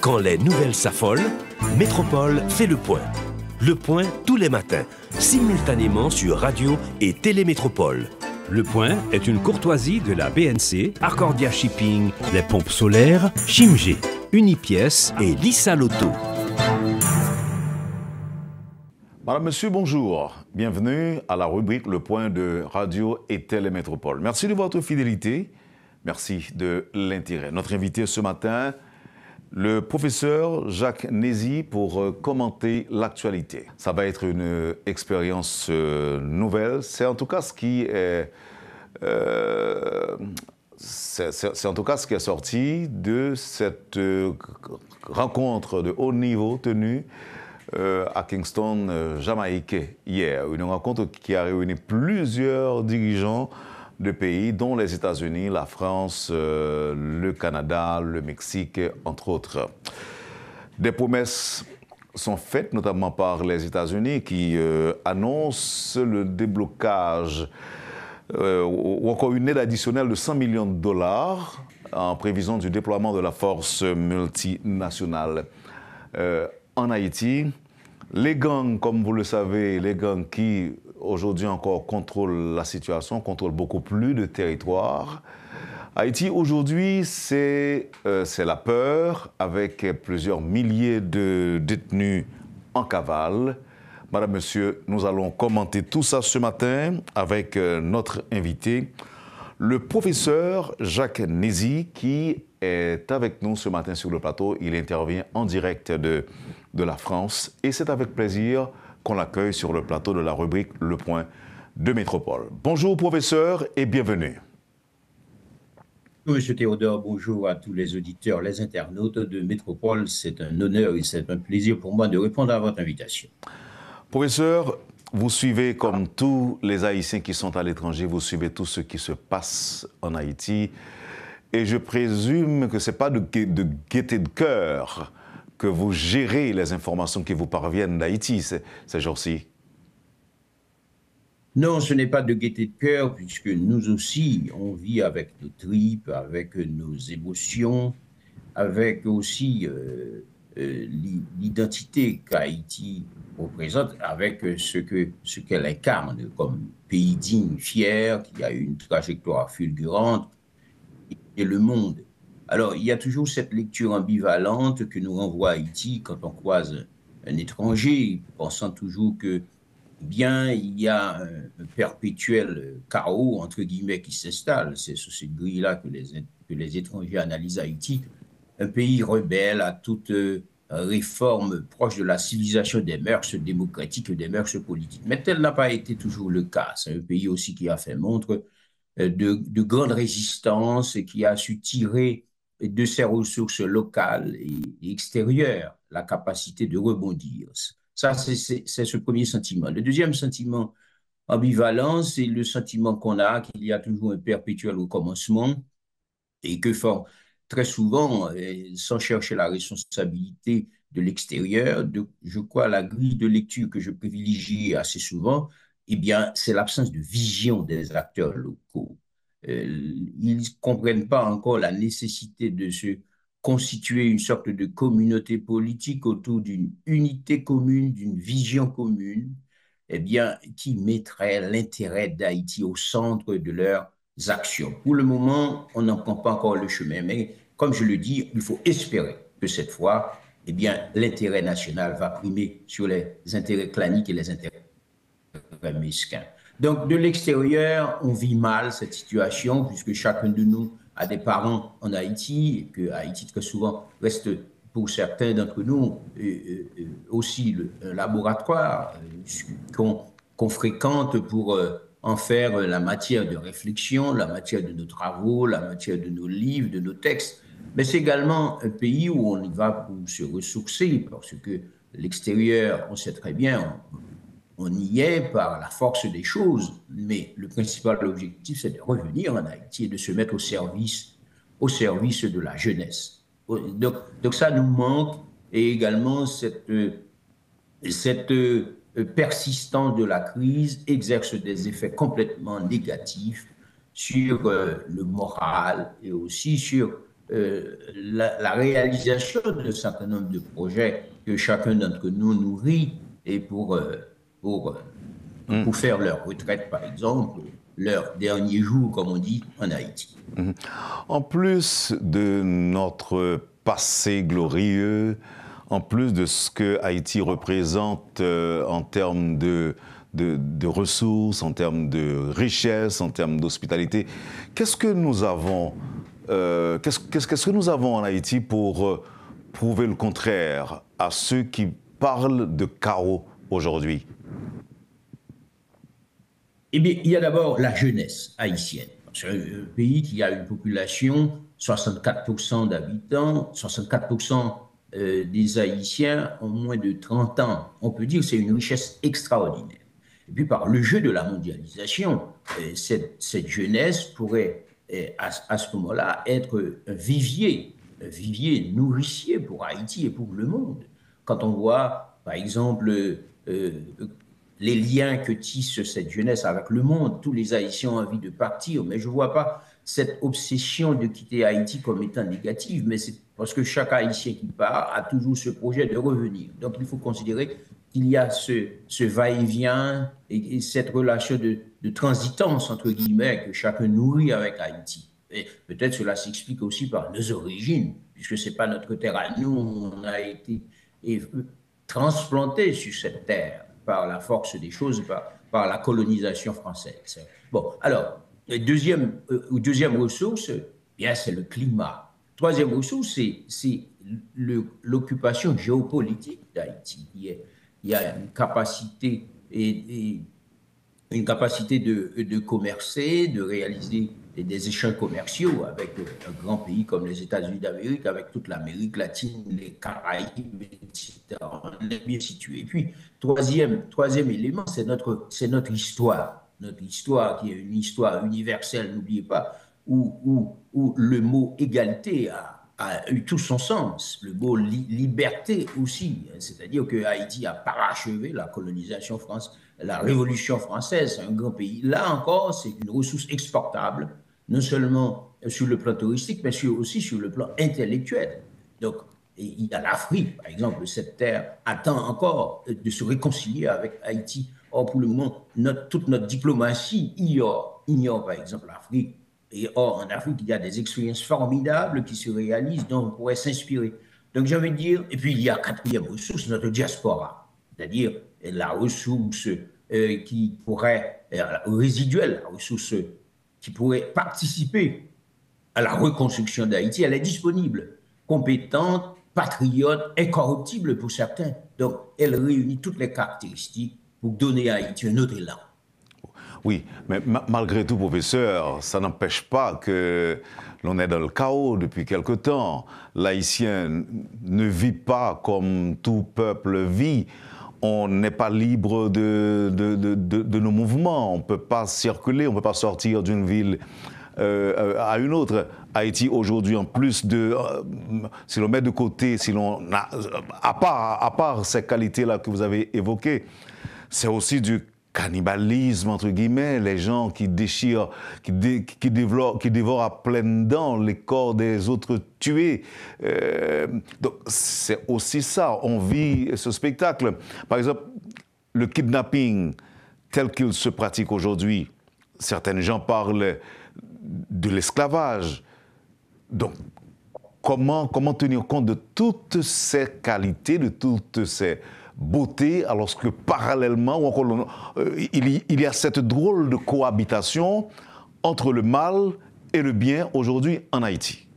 Quand les nouvelles s'affolent, Métropole fait le point. Le point tous les matins, simultanément sur Radio et Télémétropole. Le point est une courtoisie de la BNC, Arcordia Shipping, les pompes solaires, Chimgé, Unipièces et Lissa Lotto. Madame, Monsieur, bonjour. Bienvenue à la rubrique Le Point de Radio et Télémétropole. Merci de votre fidélité. Merci de l'intérêt. Notre invité ce matin, le professeur Jacques Nézy, pour commenter l'actualité. Ça va être une expérience nouvelle. C'est en tout cas ce qui est... c'est en tout cas ce qui est sorti de cette rencontre de haut niveau tenue à Kingston, Jamaïque, hier. Une rencontre qui a réuni plusieurs dirigeants de pays, dont les États-Unis, la France, le Canada, le Mexique, entre autres. Des promesses sont faites, notamment par les États-Unis, qui annoncent le déblocage ou encore une aide additionnelle de 100 millions de dollars en prévision du déploiement de la force multinationale en Haïti. Les gangs, comme vous le savez, les gangs qui aujourd'hui encore contrôlent la situation, contrôlent beaucoup plus de territoire. Haïti aujourd'hui, c'est la peur, avec plusieurs milliers de détenus en cavale. Madame, Monsieur, nous allons commenter tout ça ce matin avec notre invité, le professeur Jacques Nézy, qui est avec nous ce matin sur le plateau. Il intervient en direct de la France et c'est avec plaisir qu'on l'accueille sur le plateau de la rubrique Le Point de Métropole. Bonjour professeur et bienvenue. Bonjour Monsieur Théodore, bonjour à tous les auditeurs, les internautes de Métropole. C'est un honneur et c'est un plaisir pour moi de répondre à votre invitation. Professeur, vous suivez comme tous les Haïtiens qui sont à l'étranger, vous suivez tout ce qui se passe en Haïti. Et je présume que ce n'est pas de gaieté de cœur que vous gérez les informations qui vous parviennent d'Haïti ces jours-ci. Non, ce n'est pas de gaieté de cœur, puisque nous aussi, on vit avec nos tripes, avec nos émotions, avec aussi l'identité qu'Haïti représente, avec ce qu'elle incarne comme pays digne, fier, qui a eu une trajectoire fulgurante, et le monde. Alors, il y a toujours cette lecture ambivalente que nous renvoie Haïti quand on croise un étranger, pensant toujours que, bien, il y a un perpétuel chaos, entre guillemets, qui s'installe. C'est sous cette grille-là que les étrangers analysent Haïti, un pays rebelle à toute réforme proche de la civilisation des mœurs démocratiques et des mœurs politiques. Mais tel n'a pas été toujours le cas. C'est un pays aussi qui a fait montre de grande résistance et qui a su tirer de ses ressources locales et extérieures la capacité de rebondir. Ça, c'est ce premier sentiment. Le deuxième sentiment ambivalent, c'est le sentiment qu'on a qu'il y a toujours un perpétuel recommencement et que très souvent, sans chercher la responsabilité de l'extérieur, je crois la grille de lecture que je privilégie assez souvent, eh bien, c'est l'absence de vision des acteurs locaux. Ils ne comprennent pas encore la nécessité de se constituer une sorte de communauté politique autour d'une unité commune, d'une vision commune, eh bien, qui mettrait l'intérêt d'Haïti au centre de leurs actions. Pour le moment, on n'en prend pas encore le chemin, mais comme je le dis, il faut espérer que cette fois, eh bien, l'intérêt national va primer sur les intérêts claniques et les intérêts mesquins. Donc, de l'extérieur, on vit mal cette situation, puisque chacun de nous a des parents en Haïti, et que Haïti, très souvent, reste, pour certains d'entre nous, aussi un laboratoire qu'on fréquente pour en faire la matière de réflexion, la matière de nos travaux, la matière de nos livres, de nos textes. Mais c'est également un pays où on y va pour se ressourcer, parce que l'extérieur, on sait très bien, on y est par la force des choses, mais le principal objectif, c'est de revenir en Haïti et de se mettre au service de la jeunesse. Donc ça nous manque, et également cette persistance de la crise exerce des effets complètement négatifs sur le moral et aussi sur la réalisation d'un certain nombre de projets que chacun d'entre nous nourrit et pour faire leur retraite, par exemple, leur dernier jour, comme on dit, en Haïti. En plus de notre passé glorieux, en plus de ce que Haïti représente en termes de ressources, en termes de richesse, en termes d'hospitalité, qu'est-ce que nous avons en Haïti pour prouver le contraire à ceux qui parlent de chaos aujourd'hui? Eh bien, il y a d'abord la jeunesse haïtienne. C'est un pays qui a une population, 64% d'habitants, 64% des Haïtiens ont moins de 30 ans. On peut dire que c'est une richesse extraordinaire. Et puis, par le jeu de la mondialisation, cette jeunesse pourrait, à ce moment-là, être un vivier nourricier pour Haïti et pour le monde. Quand on voit, par exemple, les liens que tisse cette jeunesse avec le monde, tous les Haïtiens ont envie de partir, mais je ne vois pas cette obsession de quitter Haïti comme étant négative, mais c'est parce que chaque Haïtien qui part a toujours ce projet de revenir. Donc il faut considérer qu'il y a ce va-et-vient et cette relation de transitance, entre guillemets, que chacun nourrit avec Haïti. Et peut-être cela s'explique aussi par nos origines, puisque ce n'est pas notre terre à nous, on a été transplantés sur cette terre par la force des choses, par la colonisation française. Bon, alors, deuxième ressource, bien, c'est le climat. Troisième ressource, c'est l'occupation géopolitique d'Haïti. Il y a une capacité de commercer, de réaliser des échanges commerciaux avec un grand pays comme les États-Unis d'Amérique, avec toute l'Amérique latine, les Caraïbes, etc. On est bien situé. Et puis, troisième élément, c'est notre histoire. Notre histoire qui est une histoire universelle, n'oubliez pas, où le mot égalité a eu tout son sens, le mot liberté aussi, c'est-à-dire que Haïti a parachevé la colonisation française, la Révolution française, c'est un grand pays. Là encore, c'est une ressource exportable, non seulement sur le plan touristique, mais aussi sur le plan intellectuel. Donc, il y a l'Afrique, par exemple, cette terre attend encore de se réconcilier avec Haïti. Or, pour le moment, toute notre diplomatie ignore par exemple, l'Afrique. Et or, en Afrique, il y a des expériences formidables qui se réalisent, dont on pourrait s'inspirer. Donc, j'ai envie de dire, et puis il y a quatrième ressource, notre diaspora, c'est-à-dire la ressource qui pourrait, résiduelle, la ressource qui pourrait participer à la reconstruction d'Haïti. Elle est disponible, compétente, patriote, incorruptible pour certains. Donc, elle réunit toutes les caractéristiques pour donner à Haïti un autre élan. Oui, mais malgré tout, professeur, ça n'empêche pas que l'on est dans le chaos depuis quelque temps. L'Haïtien ne vit pas comme tout peuple vit. On n'est pas libre de nos mouvements. On ne peut pas circuler, on ne peut pas sortir d'une ville à une autre. Haïti aujourd'hui, en plus de, si l'on met de côté, si l'on a, à part ces qualités-là que vous avez évoquées, c'est aussi du cannibalisme, entre guillemets, les gens qui déchirent, qui dévorent à pleines dents les corps des autres tués. Donc c'est aussi ça, on vit ce spectacle. Par exemple, le kidnapping tel qu'il se pratique aujourd'hui, certains gens parlent de l'esclavage. Donc, comment tenir compte de toutes ces qualités, de toutes ces beautés, alors que parallèlement, il y a cette drôle de cohabitation entre le mal et le bien aujourd'hui en Haïti?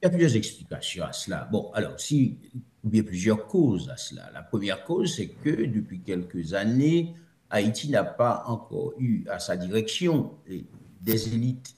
Il y a plusieurs explications à cela. Bon, alors, il y a plusieurs causes à cela. La première cause, c'est que depuis quelques années, Haïti n'a pas encore eu à sa direction des élites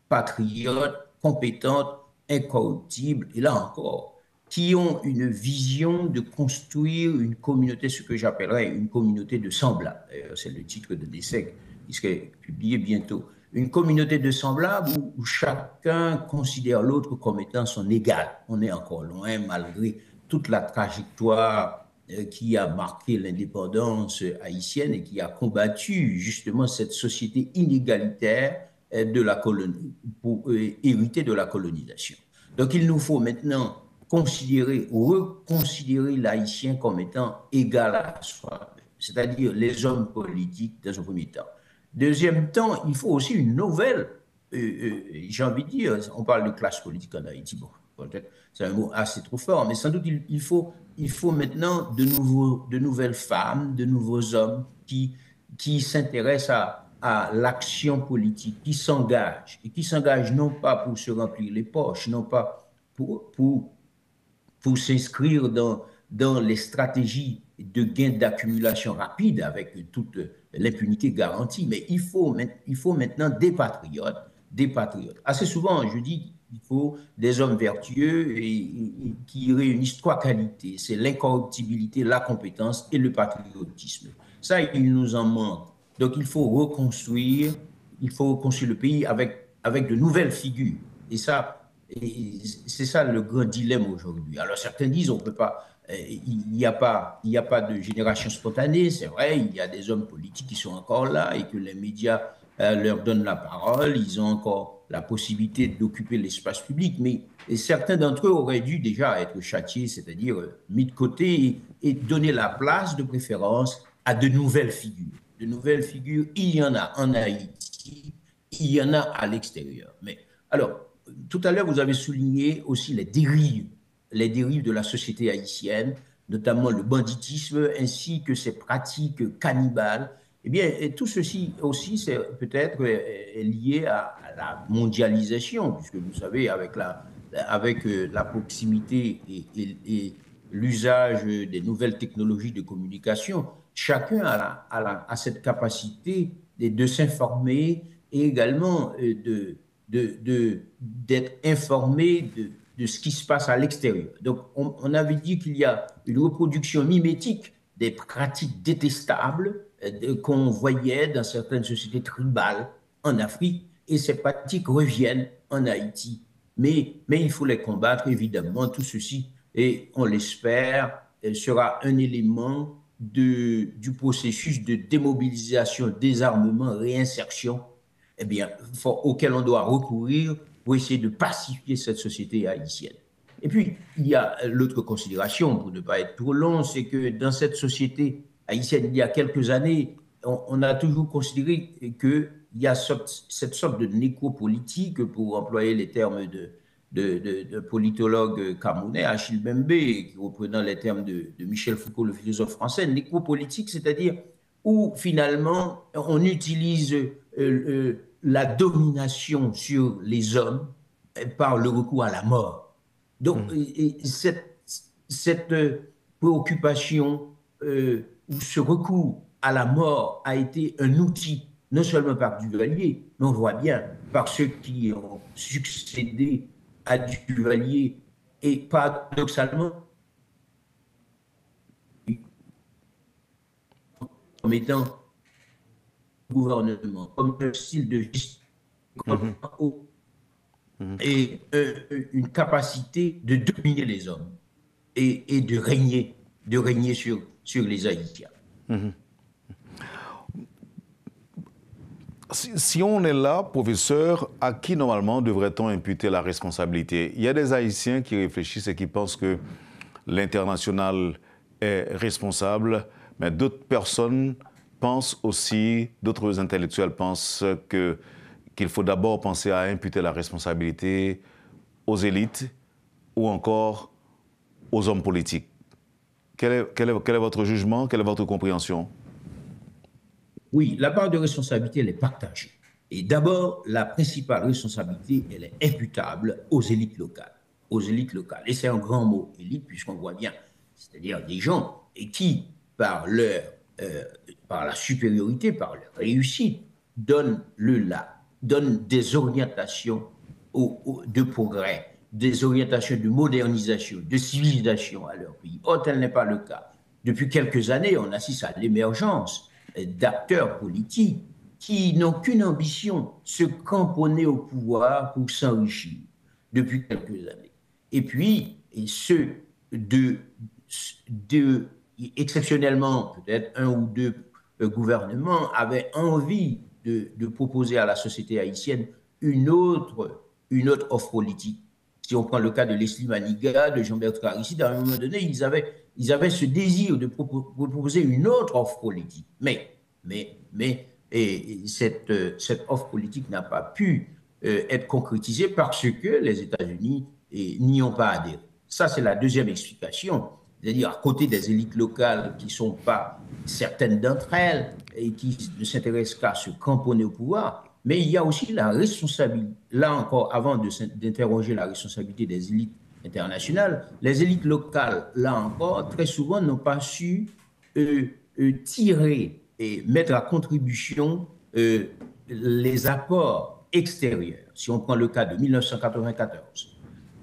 patriotes, compétentes, incorruptibles, et là encore, qui ont une vision de construire une communauté, ce que j'appellerais une communauté de semblables. C'est le titre de l'essai qui serait publié bientôt. Une communauté de semblables où chacun considère l'autre comme étant son égal. On est encore loin, malgré toute la trajectoire qui a marqué l'indépendance haïtienne et qui a combattu justement cette société inégalitaire de la colonie, pour hériter de la colonisation. Donc il nous faut maintenant reconsidérer l'haïtien comme étant égal à soi, c'est-à-dire les hommes politiques dans un premier temps. Deuxième temps, il faut aussi une nouvelle, j'ai envie de dire, on parle de classe politique en Haïti, bon, peut-être c'est un mot assez trop fort, mais sans doute il faut maintenant de nouvelles femmes, de nouveaux hommes qui s'intéressent à l'action politique, qui s'engagent, et qui s'engagent non pas pour se remplir les poches, non pas pour s'inscrire dans les stratégies de gains d'accumulation rapide avec toute l'impunité garantie, mais il faut maintenant des patriotes, des patriotes. Assez souvent, je dis qu'il faut des hommes vertueux et qui réunissent trois qualités, c'est l'incorruptibilité, la compétence et le patriotisme. Ça, il nous en manque. Donc, il faut reconstruire le pays avec de nouvelles figures. Et c'est ça le grand dilemme aujourd'hui. Alors, certains disent on peut pas, il n'y a pas de génération spontanée, c'est vrai, il y a des hommes politiques qui sont encore là et que les médias leur donnent la parole, ils ont encore la possibilité d'occuper l'espace public, mais certains d'entre eux auraient dû déjà être châtiés, c'est-à-dire mis de côté et donner la place de préférence à de nouvelles figures. De nouvelles figures, il y en a en Haïti, il y en a à l'extérieur. Mais alors, tout à l'heure, vous avez souligné aussi les dérives de la société haïtienne, notamment le banditisme ainsi que ses pratiques cannibales. Eh bien, et tout ceci aussi, c'est peut-être lié à la mondialisation, puisque vous savez, avec la proximité et l'usage des nouvelles technologies de communication, chacun a cette capacité de s'informer et également d'être informé de ce qui se passe à l'extérieur. Donc, on avait dit qu'il y a une reproduction mimétique des pratiques détestables qu'on voyait dans certaines sociétés tribales en Afrique, et ces pratiques reviennent en Haïti. Mais il faut les combattre, évidemment, tout ceci, et on l'espère, sera un élément du processus de démobilisation, désarmement, réinsertion, eh bien, auquel on doit recourir pour essayer de pacifier cette société haïtienne. Et puis, il y a l'autre considération, pour ne pas être trop long, c'est que dans cette société haïtienne, il y a quelques années, on a toujours considéré qu'il y a cette sorte de nécropolitique, pour employer les termes de politologue camerounais, Achille Mbembe, qui reprenant les termes de Michel Foucault, le philosophe français, nécropolitique, c'est-à-dire où finalement on utilise la domination sur les hommes par le recours à la mort. Donc, cette préoccupation ou ce recours à la mort a été un outil, non seulement par Duvalier, mais on voit bien par ceux qui ont succédé à Duvalier, et paradoxalement, comme étant gouvernement, comme un style de justice, et une capacité de dominer les hommes et de régner sur les Haïtiens. Si on est là, professeur, à qui normalement devrait-on imputer la responsabilité? Il y a des Haïtiens qui réfléchissent et qui pensent que l'international est responsable, mais d'autres personnes pensent aussi, d'autres intellectuels pensent qu'il faut d'abord penser à imputer la responsabilité aux élites ou encore aux hommes politiques. Quel est votre jugement? Quelle est votre compréhension? Oui, la part de responsabilité, elle est partagée. Et d'abord, la principale responsabilité, elle est imputable aux élites locales. Aux élites locales. Et c'est un grand mot, élite, puisqu'on voit bien, c'est-à-dire des gens qui, par la supériorité, par leur réussite, donnent des orientations de progrès, des orientations de modernisation, de civilisation à leur pays. Or, tel n'est pas le cas. Depuis quelques années, on assiste à l'émergence d'acteurs politiques qui n'ont qu'une ambition, se cramponner au pouvoir pour s'enrichir depuis quelques années. Et puis, exceptionnellement, peut-être un ou deux gouvernements avaient envie de proposer à la société haïtienne une autre offre politique. Si on prend le cas de Leslie Maniga, de Jean-Bertrand Aristide, à un moment donné, ils avaient ce désir de proposer une autre offre politique. Et cette offre politique n'a pas pu être concrétisée parce que les États-Unis n'y ont pas adhéré. Ça, c'est la deuxième explication. C'est-à-dire, à côté des élites locales qui ne sont pas certaines d'entre elles et qui ne s'intéressent qu'à se cramponner au pouvoir, mais il y a aussi la responsabilité, là encore, avant d'interroger la responsabilité des élites internationales, les élites locales, là encore, très souvent n'ont pas su tirer et mettre à contribution les apports extérieurs. Si on prend le cas de 1994,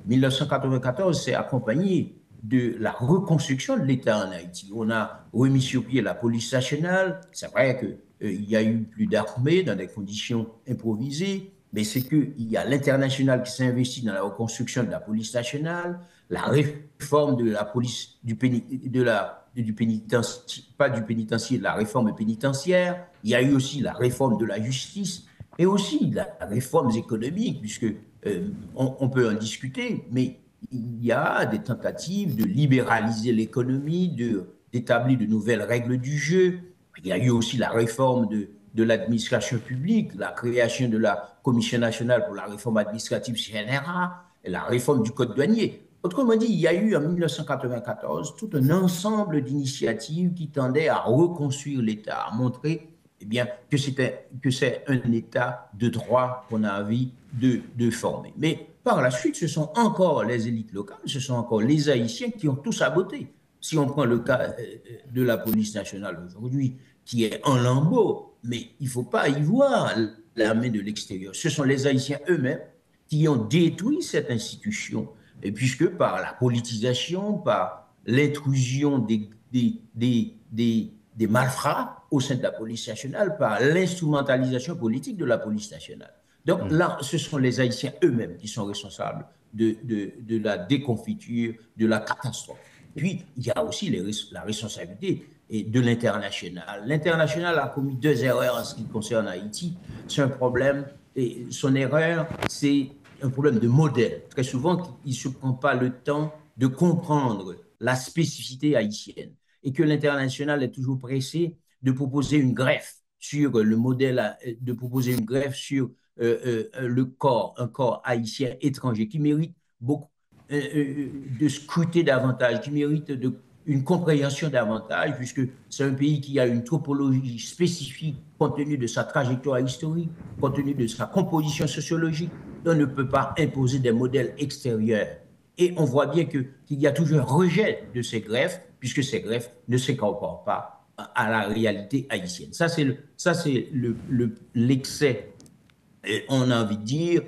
1994 s'est accompagné de la reconstruction de l'État en Haïti. On a remis sur pied la police nationale. C'est vrai qu'il y a eu plus d'armées dans des conditions improvisées, mais c'est qu'il y a l'international qui s'est investi dans la reconstruction de la police nationale, la réforme de la police, pas du pénitencier, de la réforme pénitentiaire. Il y a eu aussi la réforme de la justice et aussi la réforme économique, puisque on peut en discuter, mais il y a des tentatives de libéraliser l'économie, d'établir de nouvelles règles du jeu. Il y a eu aussi la réforme de l'administration publique, la création de la Commission nationale pour la réforme administrative CNRA, et la réforme du code douanier. Autrement dit, il y a eu en 1994 tout un ensemble d'initiatives qui tendaient à reconstruire l'État, à montrer que c'est un État de droit qu'on a envie de former. Mais par la suite, ce sont encore les élites locales, ce sont encore les Haïtiens qui ont tout saboté. Si on prend le cas de la police nationale aujourd'hui, qui est en lambeaux, mais il ne faut pas y voir la main de l'extérieur. Ce sont les Haïtiens eux-mêmes qui ont détruit cette institution, et puisque par la politisation, par l'intrusion des malfrats au sein de la police nationale, par l'instrumentalisation politique de la police nationale. Donc là, ce sont les Haïtiens eux-mêmes qui sont responsables de la déconfiture, de la catastrophe. Puis, il y a aussi la responsabilité de l'international. L'international a commis 2 erreurs en ce qui concerne Haïti. C'est un problème, et son erreur, c'est un problème de modèle. Très souvent, il ne se prend pas le temps de comprendre la spécificité haïtienne et que l'international est toujours pressé de proposer une greffe sur le modèle, de proposer une greffe sur un corps haïtien étranger qui mérite beaucoup de scruter davantage, qui mérite une compréhension davantage, puisque c'est un pays qui a une topologie spécifique compte tenu de sa trajectoire historique, compte tenu de sa composition sociologique. On ne peut pas imposer des modèles extérieurs. Et on voit bien qu'il y a toujours un rejet de ces greffes, puisque ces greffes ne s'incorporent pas à la réalité haïtienne. Ça, c'est l'excès, on a envie de dire,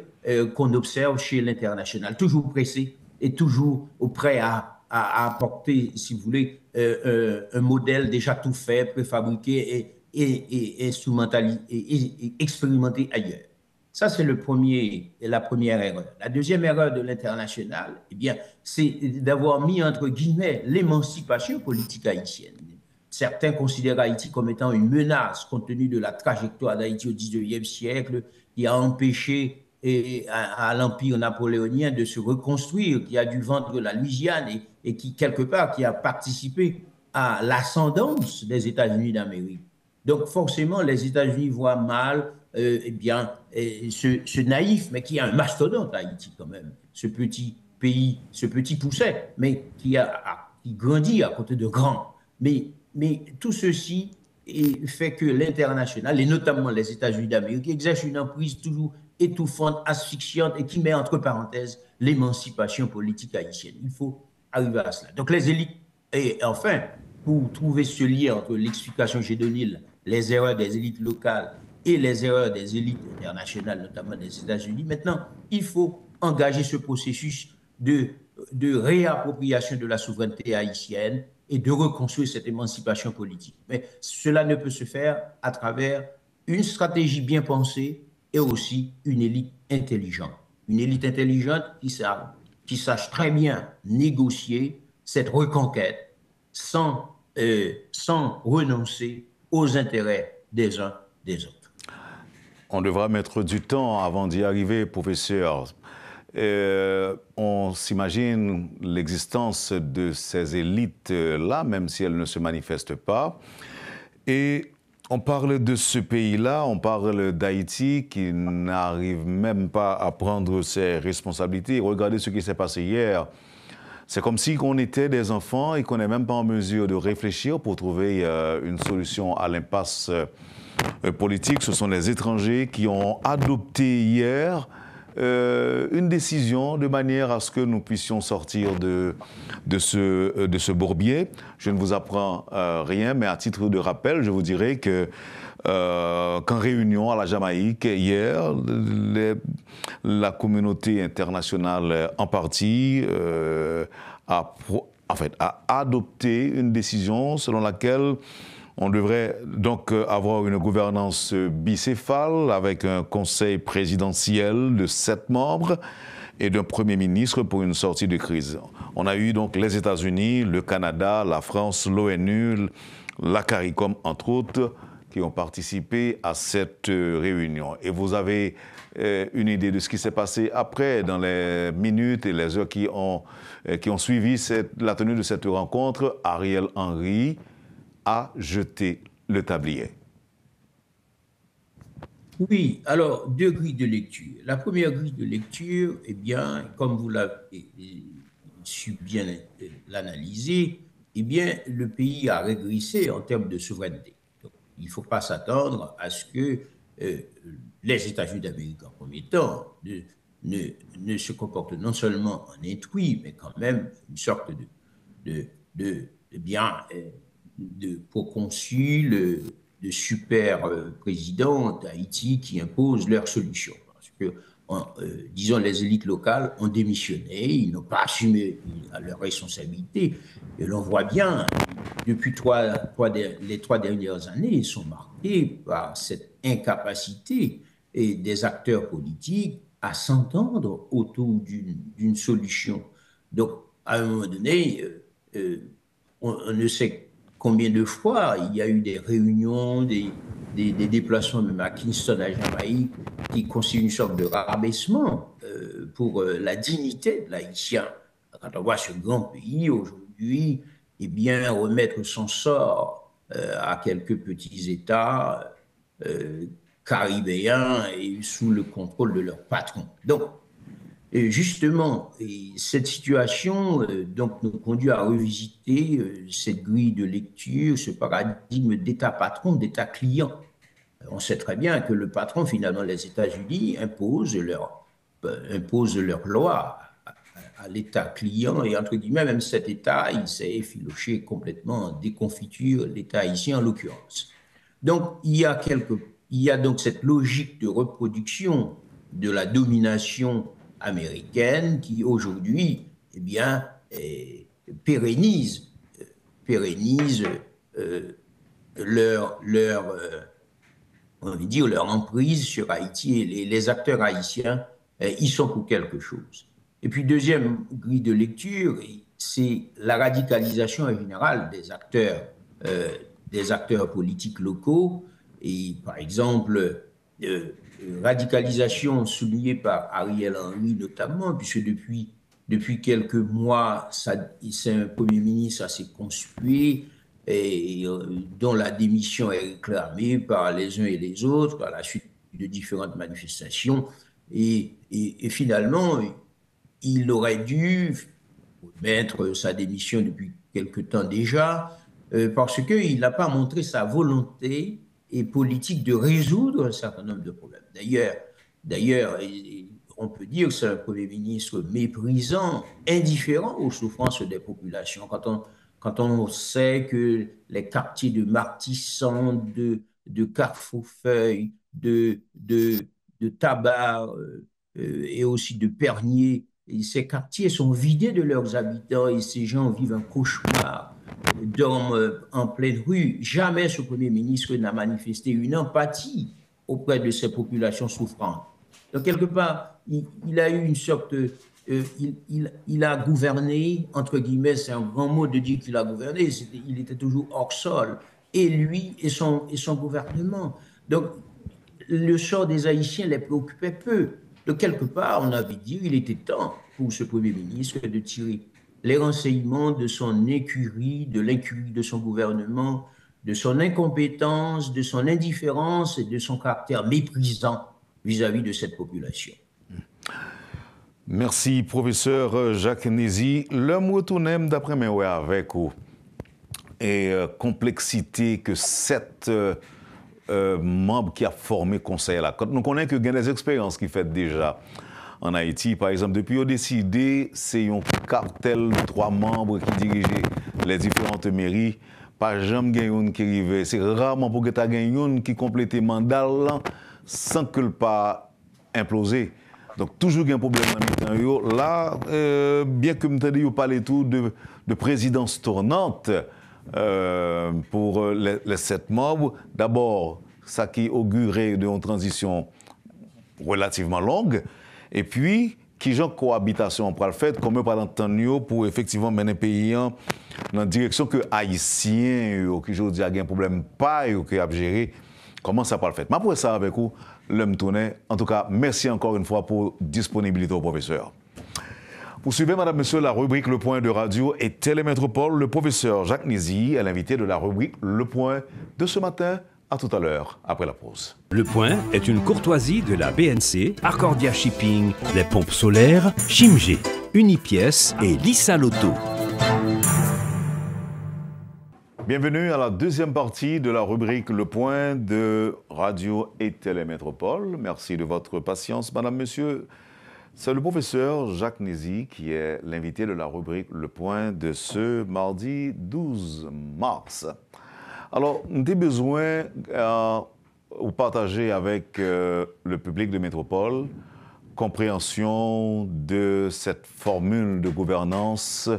qu'on observe chez l'international, toujours pressé et toujours prêt à apporter, si vous voulez, un modèle déjà tout fait, préfabriqué et instrumentalisé et expérimenté ailleurs. Ça, c'est la première erreur. La deuxième erreur de l'international, c'est d'avoir mis entre guillemets l'émancipation politique haïtienne. Certains considèrent Haïti comme étant une menace compte tenu de la trajectoire d'Haïti au XIXe siècle qui a empêché à l'Empire napoléonien de se reconstruire, qui a dû vendre la Louisiane et qui, quelque part, qui a participé à l'ascendance des États-Unis d'Amérique. Donc, forcément, les États-Unis voient mal ce naïf, mais qui a un mastodonte, Haïti, quand même. Ce petit pays, ce petit pousset, mais qui grandit à côté de grands. Mais tout ceci fait que l'international, et notamment les États-Unis d'Amérique, exercent une emprise toujours étouffante, asphyxiante, et qui met entre parenthèses l'émancipation politique haïtienne. Il faut arriver à cela. Donc les élites, et enfin, pour trouver ce lien entre l'explication que j'ai donnée, les erreurs des élites locales et les erreurs des élites internationales, notamment des États-Unis, maintenant, il faut engager ce processus de réappropriation de la souveraineté haïtienne et de reconstruire cette émancipation politique. Mais cela ne peut se faire à travers une stratégie bien pensée et aussi une élite intelligente. Une élite intelligente qui sache très bien négocier cette reconquête sans renoncer aux intérêts des uns des autres. on devra mettre du temps avant d'y arriver, professeur. On s'imagine l'existence de ces élites-là, même si elles ne se manifestent pas. Et on parle de ce pays-là, on parle d'Haïti qui n'arrive même pas à prendre ses responsabilités. Regardez ce qui s'est passé hier. C'est comme si on était des enfants et qu'on n'est même pas en mesure de réfléchir pour trouver une solution à l'impasse politique. Ce sont les étrangers qui ont adopté hier une décision de manière à ce que nous puissions sortir de ce bourbier. Je ne vous apprends rien, mais à titre de rappel, je vous dirais que qu'en réunion à la Jamaïque hier, la communauté internationale en partie a adopté une décision selon laquelle on devrait donc avoir une gouvernance bicéphale avec un conseil présidentiel de 7 membres et d'un Premier ministre pour une sortie de crise. On a eu donc les États-Unis, le Canada, la France, l'ONU, la CARICOM, entre autres, qui ont participé à cette réunion. Et vous avez une idée de ce qui s'est passé après, dans les minutes et les heures qui ont suivi la tenue de cette rencontre. Ariel Henry a jeté le tablier. Oui, alors 2 grilles de lecture. La première grille de lecture, eh bien, comme vous l'avez su bien l'analyser, eh bien, le pays a régressé en termes de souveraineté. Donc, il ne faut pas s'attendre à ce que les États-Unis d'Amérique, en premier temps, ne se comportent non seulement en intrus, mais quand même une sorte de proconsul, de super présidents d'Haïti qui imposent leurs solutions. Parce que, disons, les élites locales ont démissionné, ils n'ont pas assumé leurs responsabilités. Et l'on voit bien, depuis les 3 dernières années, ils sont marqués par cette incapacité des acteurs politiques à s'entendre autour d'une solution. Donc, à un moment donné, on ne sait combien de fois il y a eu des réunions, des déplacements même à Kingston, à Jamaïque, qui constituent une sorte de rabaissement pour la dignité de l'Haïtien. Quand on voit ce grand pays aujourd'hui, eh bien, remettre son sort à quelques petits États caribéens et sous le contrôle de leurs patrons. Donc, justement, cette situation donc, nous conduit à revisiter cette grille de lecture, ce paradigme d'État-patron, d'État-client. On sait très bien que le patron, finalement, les États-Unis, impose leur loi à l'État-client et, entre guillemets, même cet État, il s'est effiloché complètement en déconfiture, l'État haïtien en l'occurrence. Donc, il y a donc cette logique de reproduction de la domination américaine qui aujourd'hui, eh bien, pérennise leur emprise sur Haïti, et les acteurs haïtiens y sont pour quelque chose. Et puis, deuxième grille de lecture, c'est la radicalisation en général des acteurs politiques locaux. Et par exemple, radicalisation soulignée par Ariel Henry notamment, puisque depuis quelques mois, c'est un Premier ministre assez conspué et dont la démission est réclamée par les uns et les autres à la suite de différentes manifestations. Et finalement, il aurait dû mettre sa démission depuis quelque temps déjà, parce qu'il n'a pas montré sa volonté et politique de résoudre un certain nombre de problèmes. D'ailleurs, on peut dire que c'est un Premier ministre méprisant, indifférent aux souffrances des populations. Quand on sait que les quartiers de Martissan, de Carrefourfeuille, de Tabar et aussi de Pernier, et ces quartiers sont vidés de leurs habitants et ces gens vivent un cauchemar, dorment en pleine rue. Jamais ce Premier ministre n'a manifesté une empathie auprès de ces populations souffrantes. Donc, quelque part, il a eu une sorte... il a gouverné, entre guillemets, c'est un grand mot de dire qu'il a gouverné, il était toujours hors sol, et lui et son gouvernement. Donc, le sort des Haïtiens les préoccupait peu. De quelque part, on avait dit qu'il était temps pour ce Premier ministre de tirer les renseignements de son écurie, de l'incurie de son gouvernement, de son incompétence, de son indifférence et de son caractère méprisant vis-à-vis de cette population. Merci, professeur Jacques Nézy. Le mot tourne d'après moi avec vous. Et complexité que sept membres qui a formé le conseil là. Quand nous connaissons qu'il y a des expériences qui fait déjà en Haïti, par exemple, depuis qu'on a décidé, c'est un cartel de 3 membres qui dirigeaient les différentes mairies. Pas jamais une qui arrivait. C'est rarement pour que tu aies une qui complète le mandat sans que le pas implosé. Donc, toujours un problème dans le temps. Là, bien que vous parlez tout de présidence tournante pour les 7 membres, d'abord, ça qui augurait d'une transition relativement longue, et puis, qui genre cohabitation pour le fait, comme par l'entendre pour effectivement mener le pays dans la direction que Haïtiens, qui aujourd'hui a un problème pas ou qui a géré, comment ça peut le fait. Mais pour ça avec vous, l'homme tourné. En tout cas, merci encore une fois pour disponibilité au professeur. Vous suivez, madame, monsieur, la rubrique Le Point de Radio et Télémétropole. Le professeur Jacques Nézy est l'invité de la rubrique Le Point de ce matin. À tout à l'heure, après la pause. Le Point est une courtoisie de la BNC, Arcordia Shipping, les pompes solaires, Chimgé, Unipièce et Lissa Loto. Bienvenue à la deuxième partie de la rubrique Le Point de Radio et Télémétropole. Merci de votre patience, madame, monsieur. C'est le professeur Jacques Nézy qui est l'invité de la rubrique Le Point de ce mardi 12 mars. Alors, nous avons besoin de partager avec le public de Métropole compréhension de cette formule de gouvernance,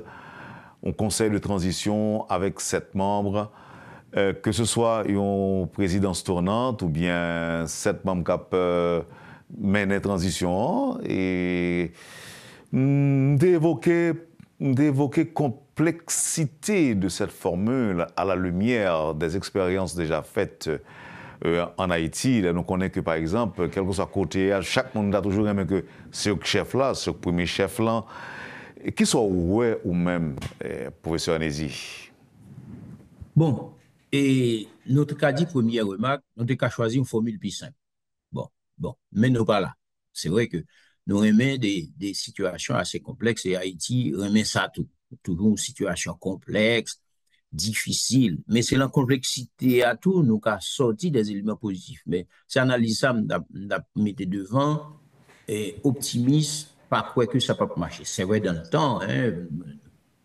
un conseil de transition avec 7 membres, que ce soit une présidence tournante ou bien 7 membres qui mènent la transition. Et d'évoquer complexité de cette formule à la lumière des expériences déjà faites en Haïti. Là, nous connaissons que, par exemple, quel que soit côté, chaque monde a toujours aimé que ce chef-là, ce premier chef-là, qui soit ouais ou même, professeur Nézy. Bon, et notre cas dit première remarque, nous avons choisi une formule plus simple. Bon, mais nous pas là. C'est vrai que nous remet des situations assez complexes et Haïti remet ça tout. Toujours une situation complexe, difficile, mais c'est la complexité à tout, nous avons sorti des éléments positifs. Mais c'est analyse ça, nous mettre devant et optimiste, pas quoi que ça peut marcher. C'est vrai dans le temps, hein,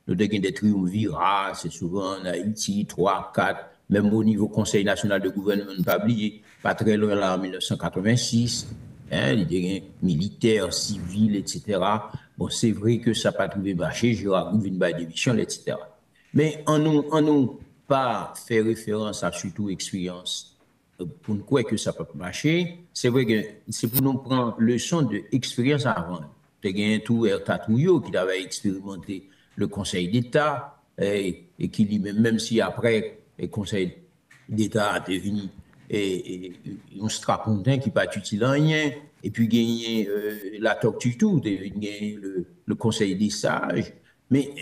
nous avons des triumvirats, c'est souvent en Haïti, 3, 4, même au niveau Conseil national de gouvernement, pas oublié, pas très loin là en 1986. Hein, les militaires, civils, etc. Bon, c'est vrai que ça n'a pas trouvé marché, Gérard Gouv, une baille d'émission, etc. Mais en nous pas fait référence à surtout expérience pour nous croire que ça peut marcher. C'est vrai que c'est pour nous prendre leçon de expérience avant. Tu as tout Erta Touyo qui avait expérimenté le Conseil d'État et qui dit même si après le Conseil d'État a devenu et un strapontin qui pas utile en rien, et puis gagner la tortue tout, gagner le Conseil des sages. Mais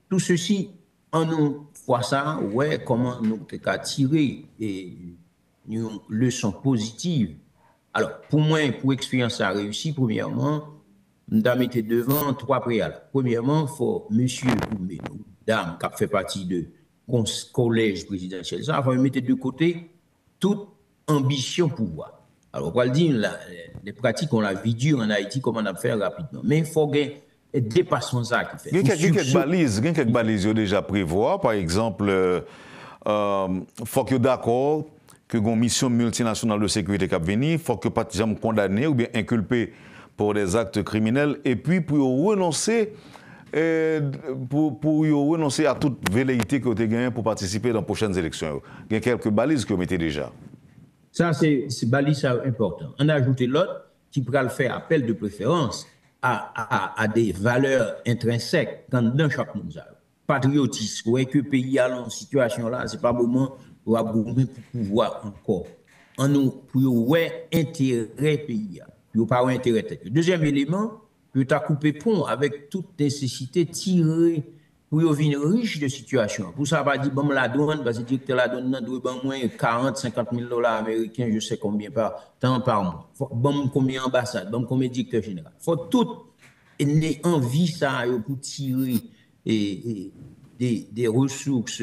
tout ceci, en nous voit ça, ouais, comment nous avons tiré une leçon positive. Alors, pour moi, pour expérience à réussi, premièrement, nous avons mis devant 3 préalables. Premièrement, il faut monsieur ou dame qui fait partie de collège présidentiel, ça, il faut mettre de côté toute ambition pouvoir. Alors, on va le dire, les pratiques, on l'a vu dur en Haïti, comment on a fait rapidement. Mais il faut qu'il y ait dépassement ça qui fait. Il y a quelques balises déjà prévoir. Par exemple, il faut que d'accord que une mission multinationale de sécurité qui venir, il faut que pas jamais condamné ou bien inculpé pour des actes criminels. Et puis, pour renoncer, pour renoncer à toute velléité que vous avez gagnée pour participer dans les prochaines élections. Il y a quelques balises que vous mettez déjà. Ça, c'est balise important. On a ajouté l'autre qui pourra le faire appel de préférence à des valeurs intrinsèques dans chaque monde. Patriotisme, ouais, que le pays a en situation là, c'est pas le moment pour pouvoir encore en nous pour ouais intérêt pays, pour pas intérêt tête. Deuxième élément, pour ta couper pont avec toute nécessité tirer pour devenir riche de situation. Pour ça, pas dire bon la douane parce que directeur la douane doit ban moins 40-50 000 $ américains, je sais combien par temps par mois. Bon combien ambassade, bon combien directeur général. Faut tout ait envie ça pour tirer des ressources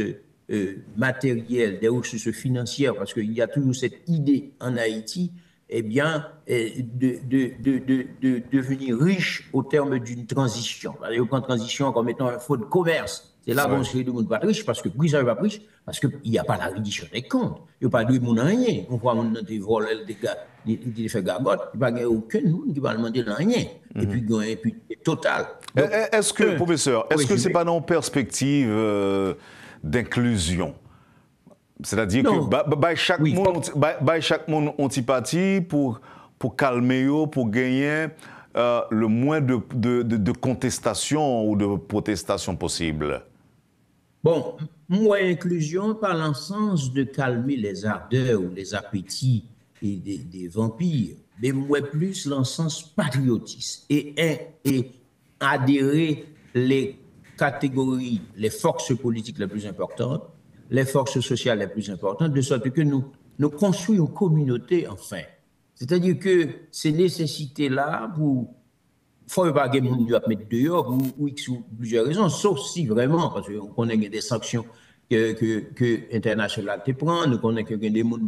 matérielles, des ressources financières, parce qu'il y a toujours cette idée en Haïti, eh bien, de devenir riche au terme d'une transition. Parce qu'en transition, comme étant un fonds de commerce, c'est là qu'on se demande pas riche, parce que plus ça va pas riche, parce qu'il n'y a pas la reddition des comptes. Il n'y a pas de monde rien. On voit mon des vols, des gars, des fait gagote, il n'y a pas aucun monde qui va demander rien. Et puis, total. Est-ce que, professeur, est-ce que c'est pas dans perspective d'inclusion? C'est-à-dire que chaque monde antipathie pour calmer, pour gagner le moins de contestation ou de protestation possible. Bon, moi, inclusion par le sens de calmer les ardeurs ou les appétits des vampires, mais moi plus dans le sens patriotisme et adhérer les catégories, les forces politiques les plus importantes, les forces sociales les plus importantes, de sorte que nous construisons une communauté, enfin. C'est-à-dire que ces nécessités-là, il ne faut pas que les gens mettent dehors ou X ou plusieurs raisons, sauf si vraiment, parce qu'on connaît des sanctions que internationales te prennent, nous connaissons qu'il y a des gens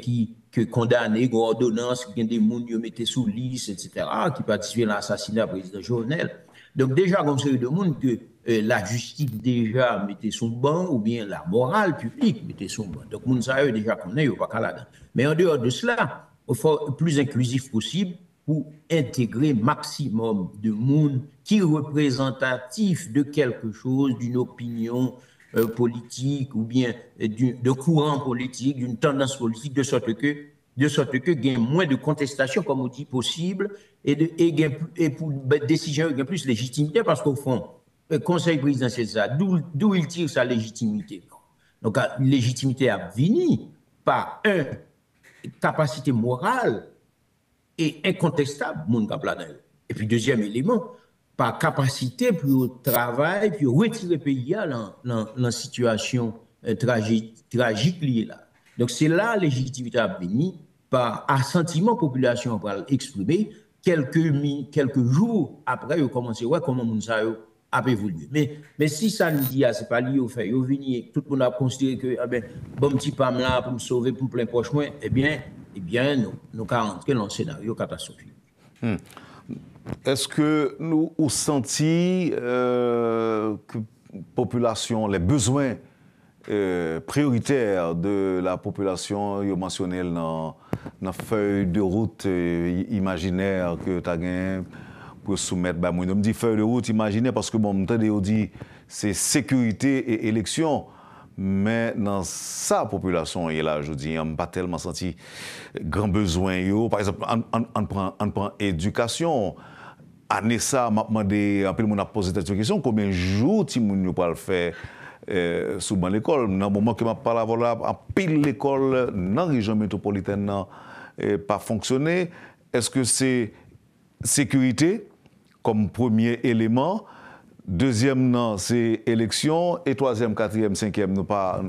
qui condamnent, des ordonnances, qu'il y a des gens qui mettent sous liste, etc., qui participent à l'assassinat du président Jovenel. Donc déjà, comme c'est de monde que la justice déjà mettait son banc, ou bien la morale publique mettait son banc. Donc, moun sa yo déjà connaît, yo pas qu'à là-dedans. Mais en dehors de cela, il faut être le plus inclusif possible pour intégrer maximum de monde qui est représentatif de quelque chose, d'une opinion politique, ou bien de courant politique, d'une tendance politique, de sorte que il y ait moins de contestation, comme on dit, possible, et pour décision, il y a plus de légitimité, parce qu'au fond, le Conseil présidentiel, d'où il tire sa légitimité. Donc, la légitimité a venu par capacité morale et incontestable, mon et puis, deuxième élément, par capacité pour travail, puis retirer le pays dans la situation tragique liée là. Donc, c'est là la légitimité à venir par assentiment population va exprimer quelques jours après, ils ont commencé à voir comment Mounsa a évolué. Mais si ça nous dit, c'est pas lié au fait, tout le monde a considéré que, bon petit pam là, pour me sauver, pour me plein proche moins, eh bien, nous avons rentré dans un scénario catastrophique. Est-ce que nous avons senti que la population, les besoins prioritaires de la population, ils ont mentionné dans la feuille de route imaginaire que tu as gagné pour soumettre, moi, je me dis feuille de route imaginaire parce que bon, on dit c'est sécurité et élection, mais dans sa population, et là, je dis, on n'a pas tellement senti grand besoin. Par exemple, on prend éducation. Année ça, m'a demandé, un peu le monde a posé cette question, combien de jours tu peux le faire sous l'école. Dans le moment que je parle à pile l'école dans la région métropolitaine n'a pas fonctionné. Est-ce que c'est sécurité comme premier élément? Deuxième, c'est élection. Et troisième, quatrième, cinquième, nous pas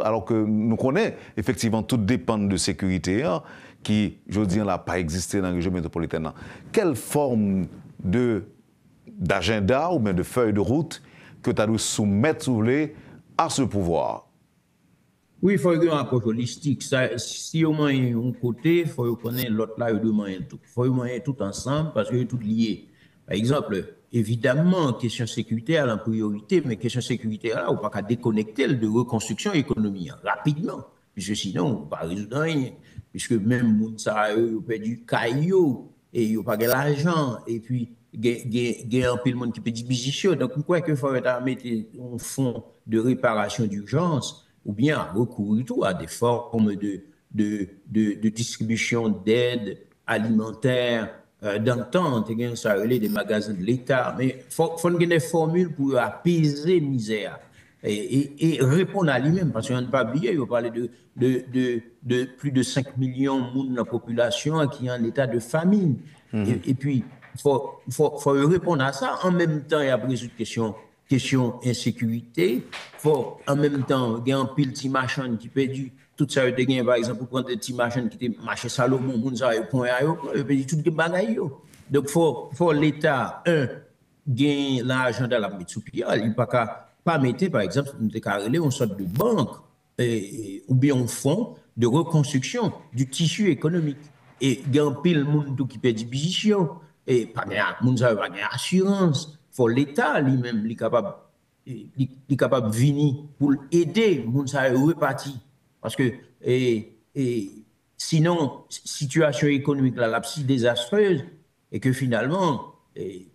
alors que nous connaissons effectivement tout dépend de sécurité qui, je dis, n'a pas existé dans la région métropolitaine. Quelle forme d'agenda ou bien de feuille de route que tu as dû soumettre à ce pouvoir? Oui, il faut une approche holistique. Si on a un côté, il faut connaître l'autre là, il faut moyen tout ensemble parce que c'est tout lié. Par exemple, évidemment, question sécuritaire en priorité, mais question sécuritaire là, on ne peut pas déconnecter de reconstruction économique rapidement, puisque sinon, on ne peut pas résoudre rien. Puisque même les gens ont perdu caillou et ils n'ont pas l'argent, et puis il y a un peu de monde qui peut disposition. Donc, je crois qu'il faut mettre un fonds de réparation d'urgence ou bien recourir à des formes de distribution d'aide alimentaire, d'entente, ça relève des magasins de l'État. Mais il faut des formules pour apaiser la misère. et répondre à lui-même, parce qu'on n'a pas oublié, il parlait de plus de 5 millions de monde dans la population qui est en état de famine. Et puis, il faut répondre à ça. En même temps, il y a résoudre question insécurité. Il faut en même temps, il y a un pile de machines qui perdu. Tout ça, par exemple, pour prendre des petits machines qui étaient marché Salomon, moun ça, point à yo, tout les bagailles. Donc, faut l'État, gagne l'argent dans la mettre sous pied. Il ne peut pas mettre, par exemple, une sorte de banque ou bien un fonds de reconstruction du tissu économique. Et il y a un pile de monde qui perd des positions. Et pas d'assurance. Il faut l'État lui-même, il est capable de venir pour aider les gens à repartir. Parce que sinon, situation économique là, si désastreuse, et que finalement,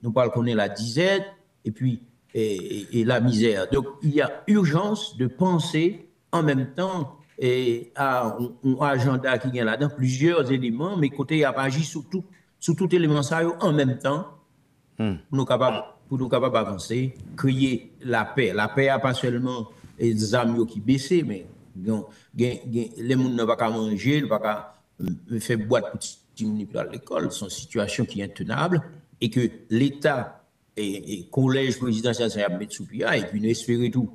nous parlons qu'on est la disette, et puis et la misère. Donc, il y a urgence de penser en même temps à un agenda qui vient là-dedans, plusieurs éléments, mais côté, il y a agi sur tout élément ça en même temps, pour nous capables d'avancer, créer la paix. La paix n'a pas seulement les armes qui baissent, mais les gens ne vont pas manger, ne vont pas faire boîte pour stimuler à l'école. C'est une situation qui est intenable et que l'État et collège présidentiel ça va mettre sous pied et puis nous espérons tout.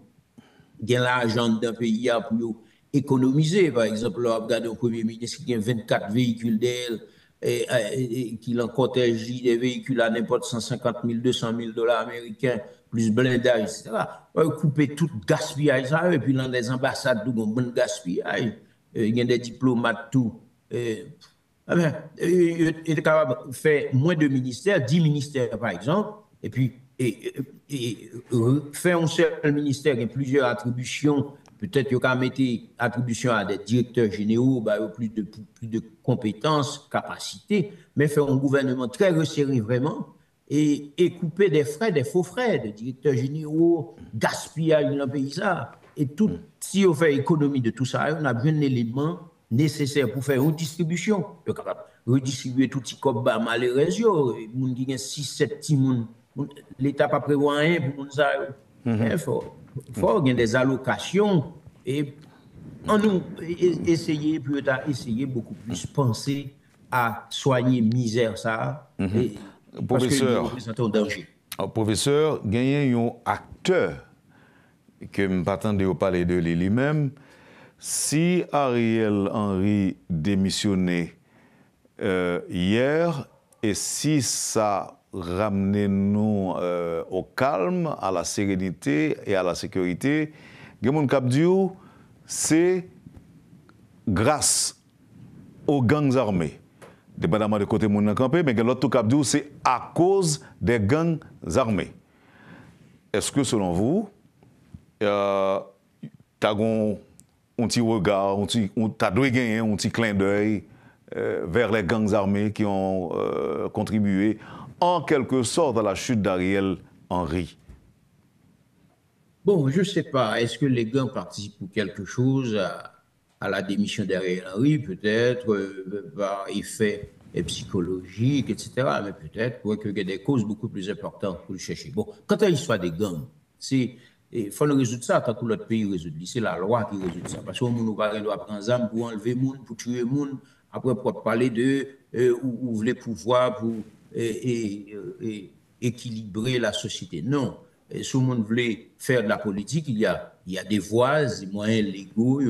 Il y a l'argent d'un pays pour économiser. Par exemple, là, regardez au Premier ministre qui a 24 véhicules d'elle et qui en cortège des véhicules à n'importe 150 000, 200 000 dollars américains, plus blindage, etc. On va couper tout gaspillage, ça, et puis dans les ambassades, tout bon gaspillage. Il y a des diplomates, tout. Il est capable de faire moins de ministères, 10 ministères par exemple, et puis faire un seul ministère avec plusieurs attributions. Peut-être qu'il y a mettre attribution à des directeurs généraux, plus de compétences, capacités, mais faire un gouvernement très resserré vraiment et couper des frais, des faux frais, des directeurs généraux, gaspillage dans le pays. Et tout, si on fait économie de tout ça, on a besoin d'éléments nécessaires pour faire une distribution. On est capable de redistribuer tout petit cop bas mal les régions, les gens qui ont 6-7 petits gens, l'État n'a pas prévu rien pour nous ça. Il faut qu'il y ait des allocations et en nous essayer beaucoup plus penser à soigner misère ça. Professeur, parce que nous danger. Professeur, il y a un acteur que je ne m'attendais pas parler de lui-même. Si Ariel Henry démissionnait hier et si ça ramener nous au calme, à la sérénité et à la sécurité, c'est grâce aux gangs armés. Dépendamment de côté mon campé, mais l'autre cap c'est à cause des gangs armés. Est-ce que selon vous, t'as un petit regard, t'as dû gagner un petit clin d'œil vers les gangs armés qui ont contribué en quelque sorte à la chute d'Ariel Henry? Bon, je ne sais pas. Est-ce que les gangs participent pour quelque chose à la démission d'Ariel Henry? Peut-être par effet psychologique, etc. Mais peut-être qu'il y a des causes beaucoup plus importantes pour le chercher. Bon, quand il y a l'histoire des gangs, il faut résoudre ça quand tout l'autre pays résout. C'est la loi qui résout ça. Parce qu'on ne doit pas prendre des armes pour enlever les gens, pour tuer les gens. Après, pour parler de où les pouvoirs pour équilibrer la société. Non. Si le monde voulait faire de la politique, il y a des voies, des moyens légaux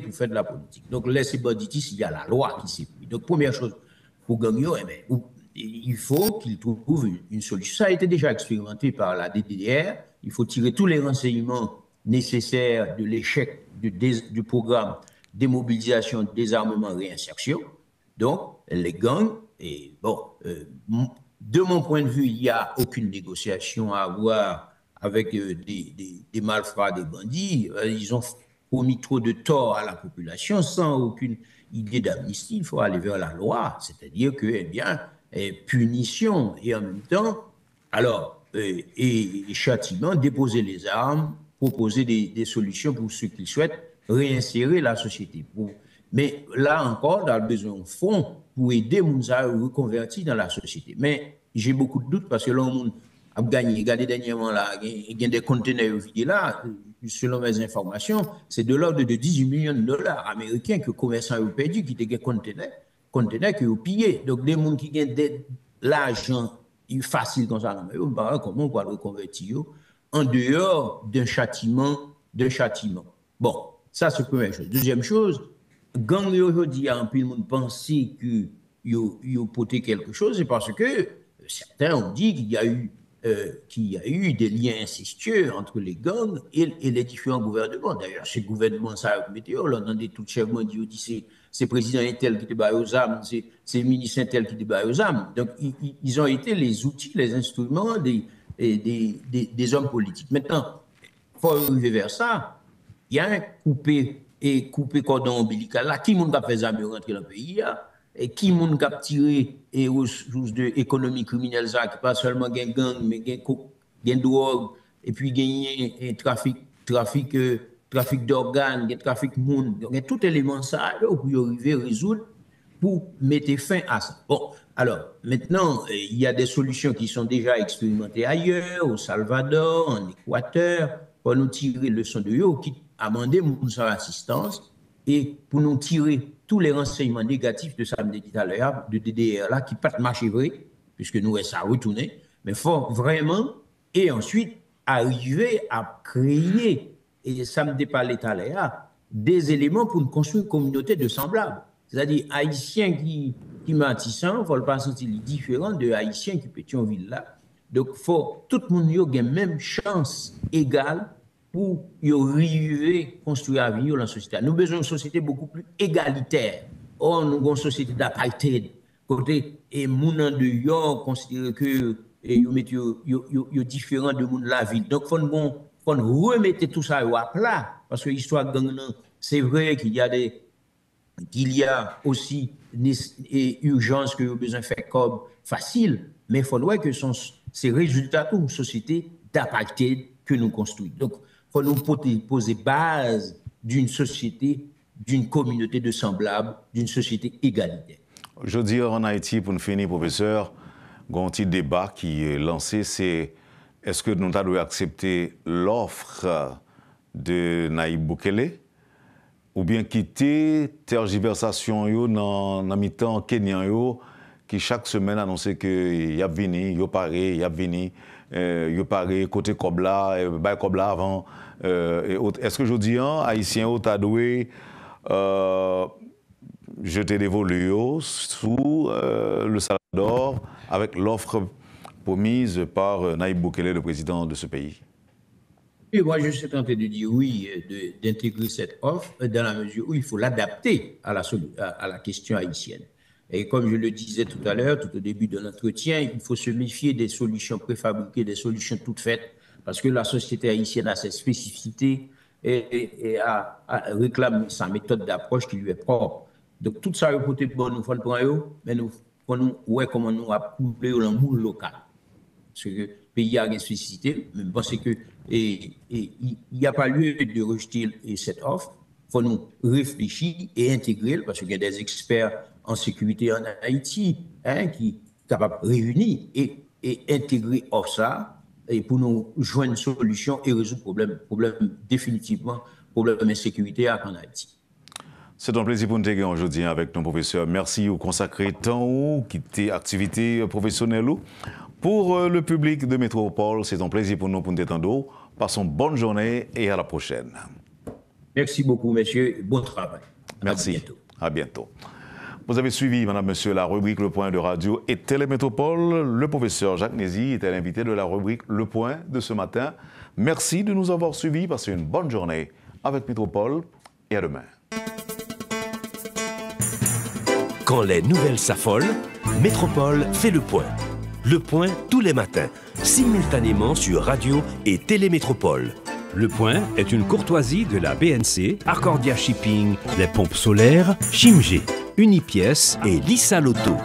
pour faire de la politique. Donc, laissez banditis, il y a la loi qui s'est prise. Donc, première chose, pour gagner, il faut qu'il trouve une solution. Ça a été déjà expérimenté par la DDR. Il faut tirer tous les renseignements nécessaires de l'échec du programme démobilisation, désarmement, réinsertion. Donc, les gangs, de mon point de vue, il n'y a aucune négociation à avoir avec des malfrats, des bandits. Ils ont commis trop de tort à la population sans aucune idée d'amnistie. Il faut aller vers la loi, c'est-à-dire que, punition et en même temps, et châtiment, déposer les armes, proposer des solutions pour ceux qui souhaitent réinsérer la société. Mais là encore, on a besoin de fonds pour aider les gens à reconvertir dans la société. Mais j'ai beaucoup de doutes parce que là, a gagné. Regardez dernièrement là, il y a des conteneurs vidés là, selon mes informations, c'est de l'ordre de 18 millions de dollars américains que les commerçants ont perdu qui étaient des conteneurs qui ont pillé. Donc, des gens qui gagnent de l'argent facile comme ça, comment on va le reconvertir en dehors d'un châtiment. Bon, ça c'est la première chose. Deuxième chose, gang aujourd'hui, un peu de monde penser que ils porté quelque chose, c'est parce que certains ont dit qu'il y a eu des liens incestueux entre les gangs et les différents gouvernements. D'ailleurs, ce gouvernement, ça a météo, là, on a des tout chefs mondiaux, c'est président tel qui débat aux armes, c'est ministre tel qui débat aux armes. Donc, ils ont été les outils, les instruments des hommes politiques. Maintenant, il faut arriver vers ça. Il y a un coupé cordon ombilical là. Qui monde qui a fait ça rentrer dans le pays? Et qui monde qui a tiré aux sources de l'économie criminelle, ça, qui pas seulement gagne gang, mais gagne drogue, et puis gagne trafic d'organes, trafic de monde. Donc, il y a tout élément ça pour arriver à résoudre, pour mettre fin à ça. Bon, alors, maintenant, il y a des solutions qui sont déjà expérimentées ailleurs, au Salvador, en Équateur, pour nous tirer le leçon de eux, qui a demandé mon assistance, et pour nous tirer tous les renseignements négatifs de ça, me dit tout à l'heure, de DDR là, qui ne pas marcher vrai, puisque nous, ça a retourné, mais il faut vraiment, et ensuite, arriver à créer, et ça me dit parlé tout à l'heure, des éléments pour construire une communauté de semblables. C'est-à-dire, Haïtiens qui matissant, il ne faut pas sentir différent de Haïtiens qui pétillent en ville là. Donc, il faut tout le monde ait la même chance égale pour arriver à construire la vie dans la société. Nous avons besoin d'une société beaucoup plus égalitaire. Or, nous avons une société d'apartheid. Côté, et les gens de York considèrent que ils différents de monde de la ville. Donc, il faut remettre tout ça à plat. Parce que l'histoire de gang, c'est vrai qu'il y a aussi une urgence que nous avons besoin de faire comme facile, mais il faudrait que ces résultats d'une société d'apartheid que nous construisons. Donc, il faut nous poser base d'une société, d'une communauté de semblables, d'une société égalitaire. Je dis en Haïti, pour nous finir, professeur, un petit débat qui est lancé, c'est est-ce que nous devons accepter l'offre de Nayib Bukele ou bien quitter tergiversation dans le mi-temps kenyan qui chaque semaine annonce que y a venu, y a paré, y a venu, y a paré côté Kobla, bay Kobla avant. Est-ce que je dis haïtien au tadoué jeter des volets sous le Salvador avec l'offre promise par Nayib Bukele, le président de ce pays? Et moi, je suis tenté de dire oui, d'intégrer cette offre dans la mesure où il faut l'adapter à la question haïtienne. Et comme je le disais tout à l'heure, tout au début de l'entretien, il faut se méfier des solutions préfabriquées, des solutions toutes faites, parce que la société haïtienne a ses spécificités et réclame sa méthode d'approche qui lui est propre. Donc, tout ça, côté bon, nous faut prendre, mais nous ouais comment nous couper dans le moule local. Parce que le pays a une spécificité, mais je pense qu'il n'y a pas lieu de rejeter cette offre. Il faut nous réfléchir et intégrer, parce qu'il y a des experts en sécurité en Haïti qui sont capables de réunir et intégrer ça et pour nous joindre une solution et résoudre le problème définitivement, problème d'insécurité en Haïti. C'est un plaisir pour nous être aujourd'hui avec nos professeurs. Merci au consacré temps qui était activité professionnelle. Pour le public de Métropole, c'est un plaisir pour nous pour nous détendre. Passons bonne journée et à la prochaine. Merci beaucoup, messieurs. Bon travail. Merci. À bientôt. À bientôt. Vous avez suivi, madame, monsieur, la rubrique Le Point de Radio et Télémétropole. Le professeur Jacques Nézy était l'invité de la rubrique Le Point de ce matin. Merci de nous avoir suivis. Passez une bonne journée avec Métropole et à demain. Quand les nouvelles s'affolent, Métropole fait le point. Le point tous les matins, simultanément sur Radio et Télémétropole. Le Point est une courtoisie de la BNC, Accordia Shipping, les pompes solaires, Chimgé, Unipièce et Lissa Loto.